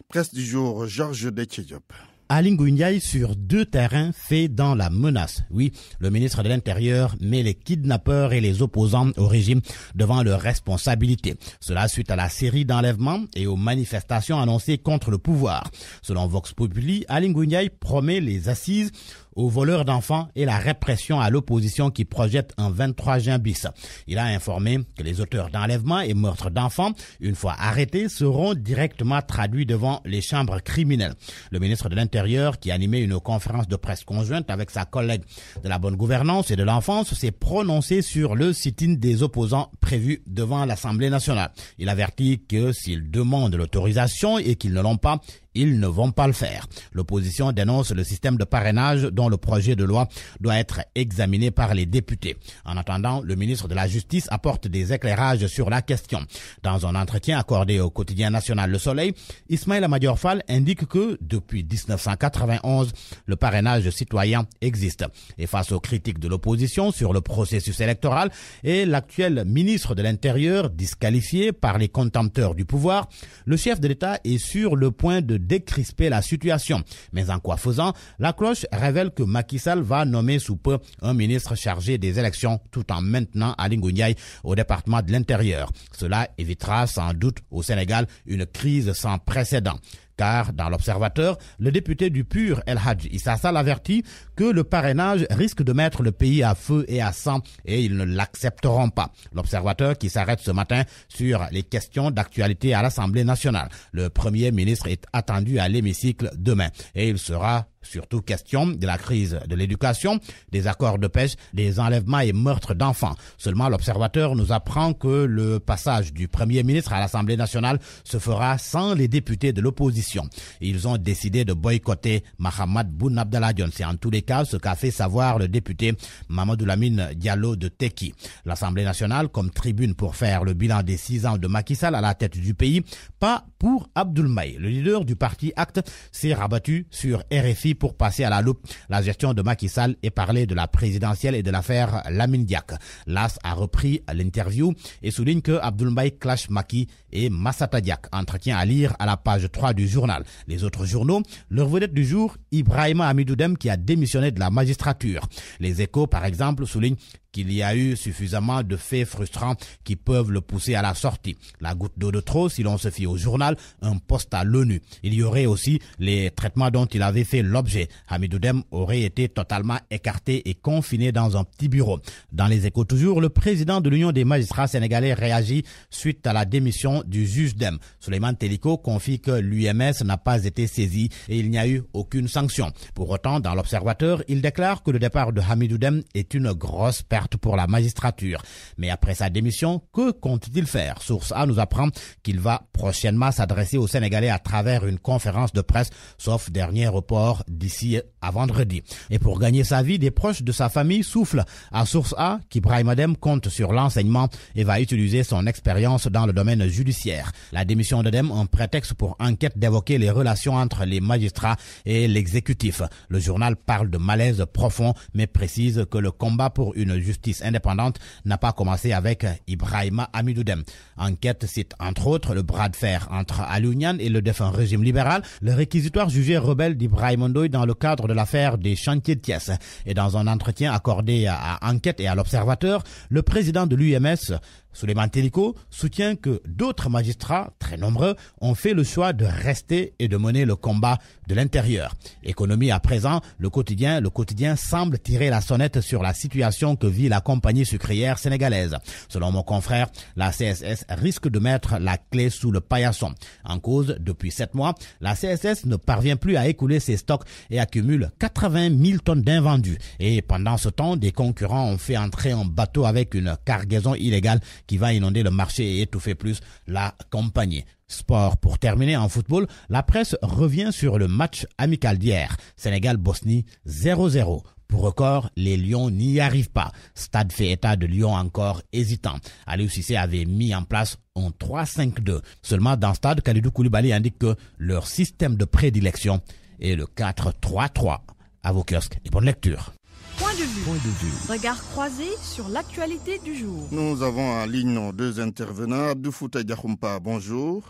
Presse du jour, Georges Detcheyop. Aly Ngouille Ndiaye sur 2 terrains fait dans la menace. Oui, le ministre de l'Intérieur met les kidnappeurs et les opposants au régime devant leurs responsabilités. Cela suite à la série d'enlèvements et aux manifestations annoncées contre le pouvoir. Selon Vox Populi, Aly Ngouille Ndiaye promet les assises aux voleurs d'enfants et la répression à l'opposition qui projette un 23 juin bis. Il a informé que les auteurs d'enlèvements et meurtres d'enfants, une fois arrêtés, seront directement traduits devant les chambres criminelles. Le ministre de l'Intérieur, qui animait une conférence de presse conjointe avec sa collègue de la bonne gouvernance et de l'enfance, s'est prononcé sur le sit-in des opposants prévu devant l'Assemblée nationale. Il avertit que s'ils demandent l'autorisation et qu'ils ne l'ont pas, ils ne vont pas le faire. L'opposition dénonce le système de parrainage dont le projet de loi doit être examiné par les députés. En attendant, le ministre de la Justice apporte des éclairages sur la question. Dans un entretien accordé au quotidien national Le Soleil, Ismaïla Madior Fall indique que depuis 1991, le parrainage citoyen existe. Et face aux critiques de l'opposition sur le processus électoral et l'actuel ministre de l'Intérieur disqualifié par les contempteurs du pouvoir, le chef de l'État est sur le point de décrisper la situation. Mais en quoi faisant, la cloche révèle que Macky Sall va nommer sous peu un ministre chargé des élections tout en maintenant Aly Ngouille Ndiaye au département de l'Intérieur. Cela évitera sans doute au Sénégal une crise sans précédent. Car dans l'Observateur, le député du PUR El Hadj Issa Sall avertit que le parrainage risque de mettre le pays à feu et à sang et ils ne l'accepteront pas. L'Observateur qui s'arrête ce matin sur les questions d'actualité à l'Assemblée nationale. Le Premier ministre est attendu à l'hémicycle demain et il sera surtout question de la crise de l'éducation, des accords de pêche, des enlèvements et meurtres d'enfants. Seulement, l'Observateur nous apprend que le passage du Premier ministre à l'Assemblée nationale se fera sans les députés de l'opposition. Ils ont décidé de boycotter Mahammed Boun Abdallah Dionne. C'est en tous les cas ce qu'a fait savoir le député Mamadou Lamine Diallo de Tekki. L'Assemblée nationale comme tribune pour faire le bilan des 6 ans de Macky Sall à la tête du pays, pas pour Abdoul Mbaye. Le leader du parti Acte s'est rabattu sur RFI pour passer à la loupe la gestion de Macky Sall et parler de la présidentielle et de l'affaire Lamine Diack. L'AS a repris l'interview et souligne que Abdoul Mbaye clash Macky et Massata Diack. Entretien à lire à la page 3 du journal. Les autres journaux, leur vedette du jour, Ibrahima Hamidou Dème qui a démissionné de la magistrature. Les Échos, par exemple, soulignent qu'il y a eu suffisamment de faits frustrants qui peuvent le pousser à la sortie. La goutte d'eau de trop, si l'on se fie au journal, un poste à l'ONU. Il y aurait aussi les traitements dont il avait fait l'objet. Hamidou Dème aurait été totalement écarté et confiné dans un petit bureau. Dans les Échos toujours, le président de l'Union des magistrats sénégalais réagit suite à la démission du juge Dème. Souleymane Teliko confie que l'UMS n'a pas été saisi et il n'y a eu aucune sanction. Pour autant, dans l'Observateur, il déclare que le départ de Hamidou Dème est une grosse perte ouverte pour la magistrature. Mais après sa démission, que compte-t-il faire? Source A nous apprend qu'il va prochainement s'adresser aux Sénégalais à travers une conférence de presse, sauf dernier report d'ici à vendredi. Et pour gagner sa vie, des proches de sa famille soufflent à Source A qu'Ibrahim Adem compte sur l'enseignement et va utiliser son expérience dans le domaine judiciaire. La démission d'Adem, un prétexte pour enquête d'évoquer les relations entre les magistrats et l'exécutif. Le journal parle de malaise profond, mais précise que le combat pour une justice indépendante n'a pas commencé avec Ibrahima Amidou Dème. Enquête cite entre autres le bras de fer entre Aliou Niane et le défunt régime libéral, le réquisitoire jugé rebelle d'Ibrahima Ndoye dans le cadre de l'affaire des chantiers de Thiès. Et dans un entretien accordé à Enquête et à l'Observateur, le président de l'UMS, Souleymane Teliko, soutient que d'autres magistrats, très nombreux, ont fait le choix de rester et de mener le combat de l'intérieur. Économie à présent, le quotidien semble tirer la sonnette sur la situation que vit la compagnie sucrière sénégalaise. Selon mon confrère, la CSS risque de mettre la clé sous le paillasson. En cause, depuis 7 mois, la CSS ne parvient plus à écouler ses stocks et accumule 80 000 tonnes d'invendus. Et pendant ce temps, des concurrents ont fait entrer un bateau avec une cargaison illégale qui va inonder le marché et étouffer plus la compagnie. Sport pour terminer en football, la presse revient sur le match amical d'hier. Sénégal-Bosnie 0-0. Pour record, les Lions n'y arrivent pas. Stade fait état de Lyon encore hésitant. Aliou Cissé avait mis en place un 3-5-2. Seulement dans Stade, Kalidou Koulibaly indique que leur système de prédilection est le 4-3-3. À vos kiosques et bonne lecture. Point de vue. Regard croisé sur l'actualité du jour. Nous avons en ligne nos 2 intervenants. Abdou Fouta Diakhoumpa, bonjour.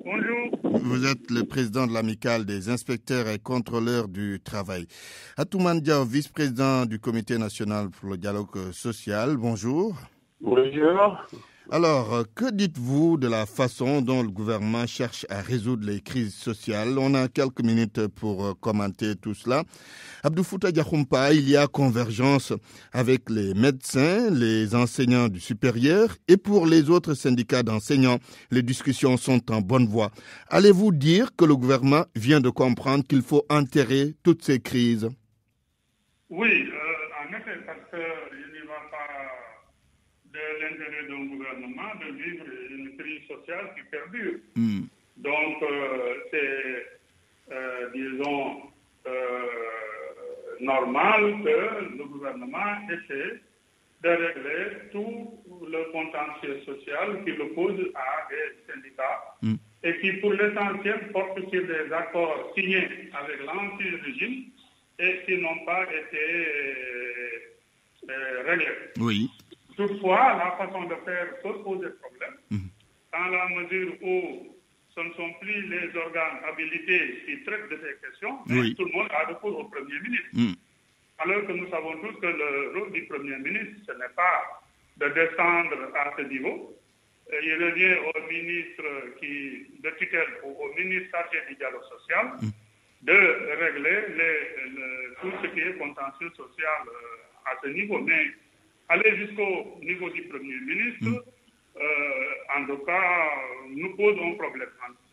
Bonjour. Vous êtes le président de l'amicale des inspecteurs et contrôleurs du travail. Atoumane Diaw, vice-président du comité national pour le dialogue social, bonjour. Bonjour. Alors, que dites-vous de la façon dont le gouvernement cherche à résoudre les crises sociales? On a quelques minutes pour commenter tout cela. Abdou Fouta Diakhoumpa, il y a convergence avec les médecins, les enseignants du supérieur et pour les autres syndicats d'enseignants, les discussions sont en bonne voie. Allez-vous dire que le gouvernement vient de comprendre qu'il faut enterrer toutes ces crises? Oui, en effet, parce qu'il n'y va pas de l'intérêt d'un gouvernement de vivre une crise sociale qui perdure. Donc, c'est, disons, normal que le gouvernement essaie de régler tout le contentieux social qui l'oppose à des syndicats et qui, pour l'essentiel, porte sur des accords signés avec l'ancien régime et qui n'ont pas été réglés. Oui. Toutefois, la façon de faire peut poser problème, dans la mesure où ce ne sont plus les organes habilités qui traitent de ces questions, mais tout le monde a recours au Premier ministre. Alors que nous savons tous que le rôle du Premier ministre, ce n'est pas de descendre à ce niveau. Il revient au ministre de tutelle ou au ministre chargé du dialogue social de régler tout ce qui est contentieux social à ce niveau. Mais aller jusqu'au niveau du Premier ministre, en tout cas, nous pose un problème.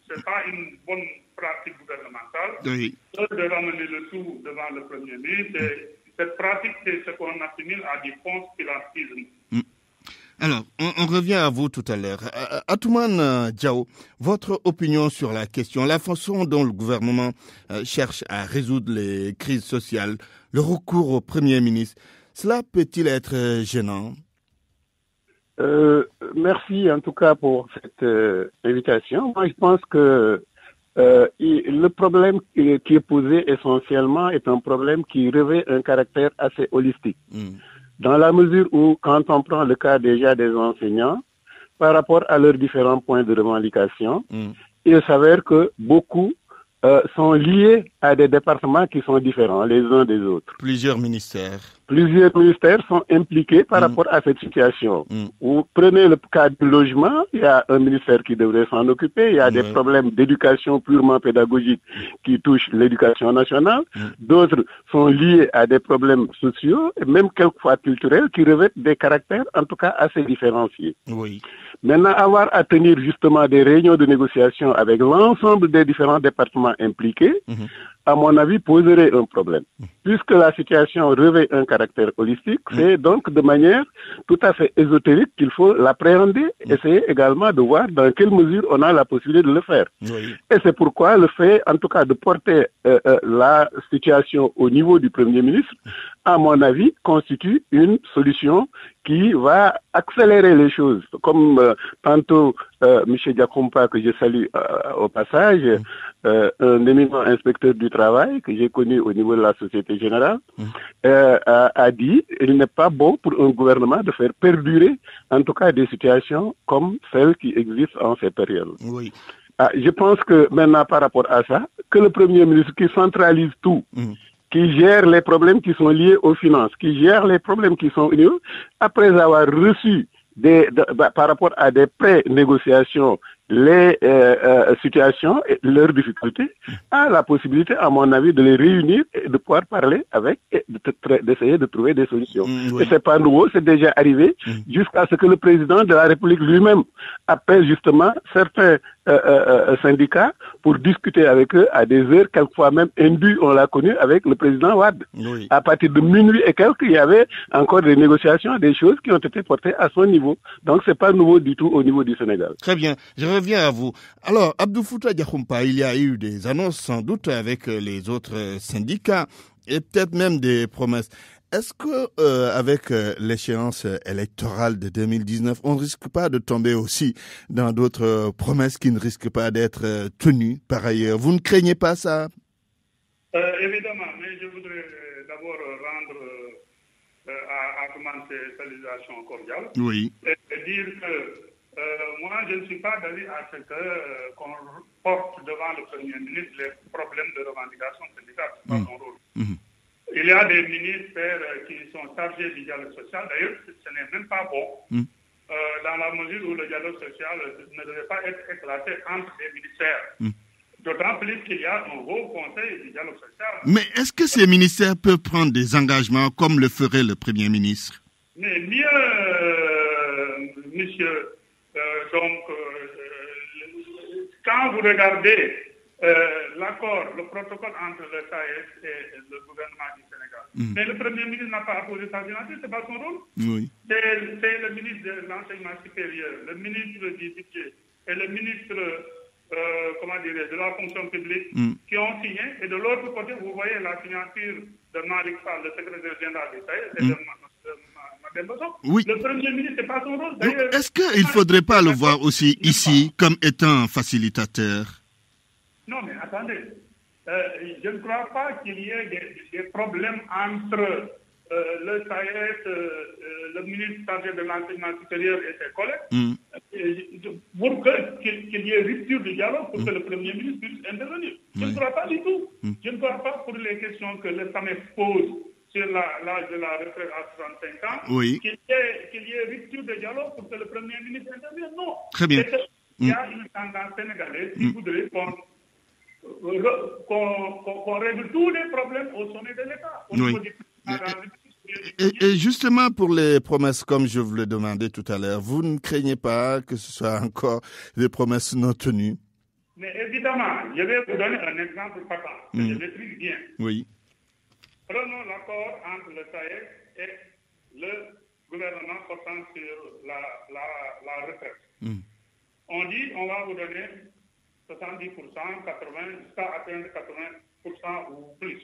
Ce n'est pas une bonne pratique gouvernementale de ramener le tout devant le Premier ministre. Et cette pratique, c'est ce qu'on assimile à du conspiratisme. Alors, on revient à vous tout à l'heure. Atoumane Diaw, votre opinion sur la question, la façon dont le gouvernement cherche à résoudre les crises sociales, le recours au Premier ministre, cela peut-il être gênant? Merci en tout cas pour cette invitation. Moi, je pense que le problème qui est posé essentiellement est un problème qui revêt un caractère assez holistique. Dans la mesure où, quand on prend le cas déjà des enseignants, par rapport à leurs différents points de revendication, il s'avère que beaucoup sont liés à des départements qui sont différents les uns des autres. Plusieurs ministères sont impliqués par rapport à cette situation. Vous prenez le cas du logement, il y a un ministère qui devrait s'en occuper, il y a des problèmes d'éducation purement pédagogique qui touchent l'éducation nationale, d'autres sont liés à des problèmes sociaux et même quelquefois culturels qui revêtent des caractères en tout cas assez différenciés. Maintenant, avoir à tenir justement des réunions de négociation avec l'ensemble des différents départements impliqués, à mon avis, poserait un problème. Puisque la situation revêt un caractère holistique, c'est donc de manière tout à fait ésotérique qu'il faut l'appréhender, essayer également de voir dans quelle mesure on a la possibilité de le faire. Oui. Et c'est pourquoi le fait, en tout cas, de porter la situation au niveau du Premier ministre, à mon avis, constitue une solution qui va accélérer les choses. Comme tantôt M. Diakompa, que je salue au passage, un éminent inspecteur du travail que j'ai connu au niveau de la Société Générale, a dit il n'est pas bon pour un gouvernement de faire perdurer, en tout cas, des situations comme celles qui existent en ces périodes. Oui. Je pense que maintenant, par rapport à ça, que le Premier ministre qui centralise tout, qui gère les problèmes qui sont liés aux finances, qui gère les problèmes qui sont liés, après avoir reçu par rapport à des pré-négociations, les situations et leurs difficultés, a la possibilité, à mon avis, de les réunir et de pouvoir parler avec et d'essayer de trouver des solutions. Oui. Et c'est pas nouveau, c'est déjà arrivé, jusqu'à ce que le président de la République lui-même appelle justement certains syndicats pour discuter avec eux à des heures, quelquefois même indues, on l'a connu, avec le président Wade. Oui. À partir de minuit et quelques, il y avait encore des négociations, des choses qui ont été portées à son niveau. Donc c'est pas nouveau du tout au niveau du Sénégal. Très bien, je reviens à vous. Alors, Abdou Fouta Diakhoumpa, il y a eu des annonces sans doute avec les autres syndicats et peut-être même des promesses. Est-ce que avec l'échéance électorale de 2019, on ne risque pas de tomber aussi dans d'autres promesses qui ne risquent pas d'être tenues par ailleurs? Vous ne craignez pas ça? Évidemment, mais je voudrais d'abord rendre à commencer salutation cordiale. Oui. Et dire que moi, je ne suis pas d'avis à ce qu'on porte devant le Premier ministre les problèmes de revendication syndicale. C'est pas son rôle. Il y a des ministères qui sont chargés du dialogue social. D'ailleurs, ce n'est même pas bon, dans la mesure où le dialogue social ne devait pas être éclaté entre les ministères. D'autant plus qu'il y a un haut conseil du dialogue social. Mais est-ce que ces ministères peuvent prendre des engagements comme le ferait le Premier ministre? Mais mieux, monsieur, quand vous regardez l'accord, le protocole entre le SAES et le gouvernement du Sénégal, mais le Premier ministre n'a pas apposé sa signature, ce n'est pas son rôle. Oui. C'est le ministre de l'Enseignement supérieur, le ministre du budget et le ministre de la fonction publique qui ont signé. Et de l'autre côté, vous voyez la signature de Malik Fall, le secrétaire général du SAES, et de oui. Le Premier ministre, ce n'est pas son rôle. Est-ce qu'il ne faudrait pas le voir aussi ici comme étant un facilitateur? Non, mais attendez. Je ne crois pas qu'il y ait des problèmes entre le SAES, le ministre chargé de l'enseignement supérieur et ses collègues, pour qu'il y ait rupture du dialogue pour que le Premier ministre puisse intervenir. Je ne crois pas du tout. Je ne crois pas pour les questions que le SAMES pose sur l'âge de la retraite à 65 ans, qu'il y ait rupture de dialogue pour que le Premier ministre intervienne. Non. Très bien. Il y a une tendance sénégalaise qui voudrait qu'on règle tous les problèmes au sommet de l'État. Et justement, pour les promesses, comme je vous l'ai demandé tout à l'heure, vous ne craignez pas que ce soit encore des promesses non tenues? Mais évidemment, je vais vous donner un exemple patent que je maîtrise bien. Oui. Prenons l'accord entre le SAES et le gouvernement portant sur la retraite. On dit on va vous donner 70%, 80%, jusqu'à atteindre 80% ou plus.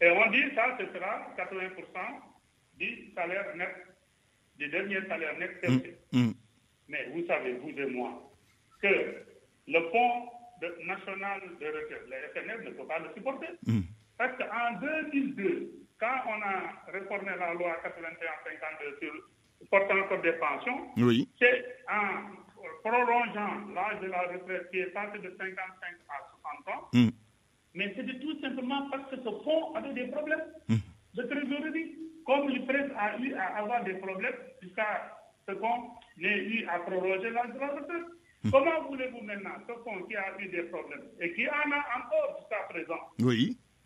Et on dit ça, ce sera 80% du salaire net, du dernier salaire net perçu. Mais vous savez, vous et moi, que le Fonds national de retraite, le FNR, ne peut pas le supporter. Parce qu'en 2002, quand on a réformé la loi 81-52 portant le code des pensions, c'est en prolongeant l'âge de la retraite qui est passé de 55 à 60 ans, mais c'était tout simplement parce que ce fonds avait des problèmes de trésorerie. Comme le presse a eu à avoir des problèmes jusqu'à ce qu'on ait eu à prolonger l'âge de la retraite. Comment voulez-vous maintenant, ce fonds qui a eu des problèmes et qui en a encore jusqu'à présent,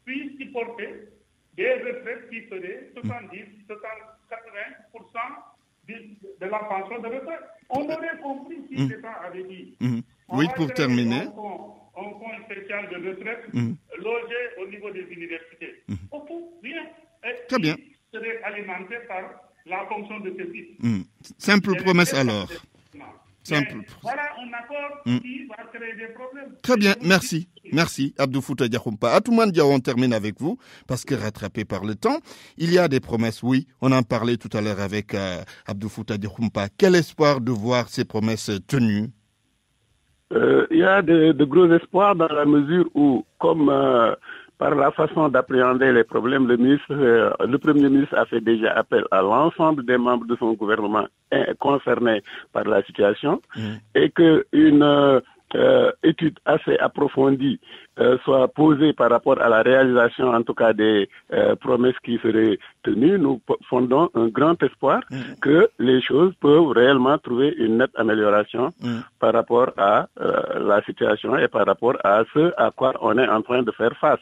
puisse supporter des retraites qui seraient 70, 80% de la pension de retraite? On aurait compris si l'État avait dit. Oui, pour terminer. un fonds spécial de retraite logé au niveau des universités. Rien. Très bien. Serait alimenté par la fonction de ceci. Simple promesse alors. Simple. Voilà un accord qui va créer des problèmes. Très bien, merci. Merci, Abdou Fouta Diakhoumpa. Atoumane Diaw, on termine avec vous, parce que rattrapé par le temps, il y a des promesses, oui. On en parlait tout à l'heure avec Abdou Fouta Diakhoumpa. Quel espoir de voir ces promesses tenues? Il y a de gros espoirs dans la mesure où, comme par la façon d'appréhender les problèmes, le Premier ministre a fait déjà appel à l'ensemble des membres de son gouvernement concernés par la situation et qu'une étude assez approfondie soit posée par rapport à la réalisation, en tout cas des promesses qui seraient tenues. Nous fondons un grand espoir que les choses peuvent réellement trouver une nette amélioration par rapport à la situation et par rapport à ce à quoi on est en train de faire face.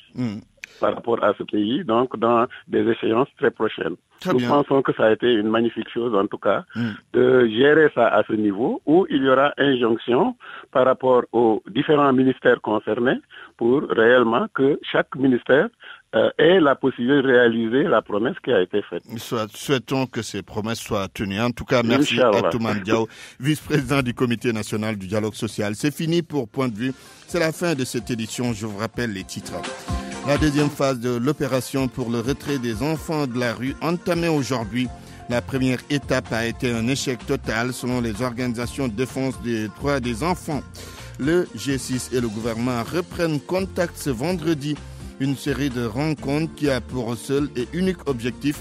Par rapport à ce pays, donc dans des échéances très prochaines. Nous pensons que ça a été une magnifique chose, en tout cas, de gérer ça à ce niveau, où il y aura injonction par rapport aux différents ministères concernés pour réellement que chaque ministère ait la possibilité de réaliser la promesse qui a été faite. Souhaitons que ces promesses soient tenues. En tout cas, merci à Atoumane Diaw, vice-président du Comité national du dialogue social. C'est fini pour Point de vue. C'est la fin de cette édition. Je vous rappelle les titres. La deuxième phase de l'opération pour le retrait des enfants de la rue entamée aujourd'hui. La première étape a été un échec total selon les organisations de défense des droits des enfants. Le G6 et le gouvernement reprennent contact ce vendredi. Une série de rencontres qui a pour seul et unique objectif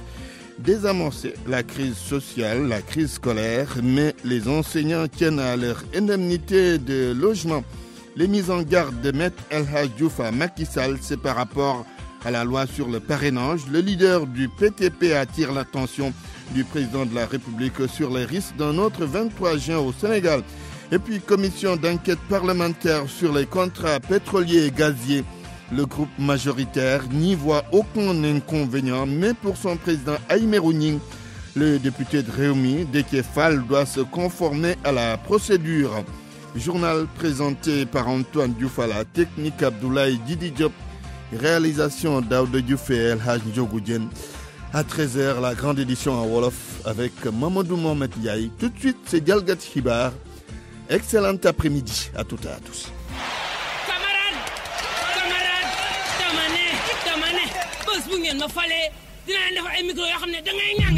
désamorcer la crise sociale, la crise scolaire, mais les enseignants tiennent à leur indemnité de logement. Les mises en garde de Maître El Hadj Diouf à Macky Sall, c'est par rapport à la loi sur le parrainage. Le leader du PTP attire l'attention du président de la République sur les risques d'un autre 23 juin au Sénégal. Et puis, commission d'enquête parlementaire sur les contrats pétroliers et gaziers. Le groupe majoritaire n'y voit aucun inconvénient, mais pour son président Aïmérou Gning, le député de Rewmi, Déthié Fall, doit se conformer à la procédure. Journal présenté par Antoine Diouf à la technique, Abdoulaye Didi Diop, réalisation Daouda Diouf et El Hadj Ndiogou Diène. À 13h, la grande édition en Wolof avec Mamadou Mohamed Ndiaye. Tout de suite, c'est Dialgat Hibar. Excellent après-midi à toutes et à tous. Camarade, dama ne bés bu ngeen ma falee dinaa def ay micro yoo xam ne da ngay ñàng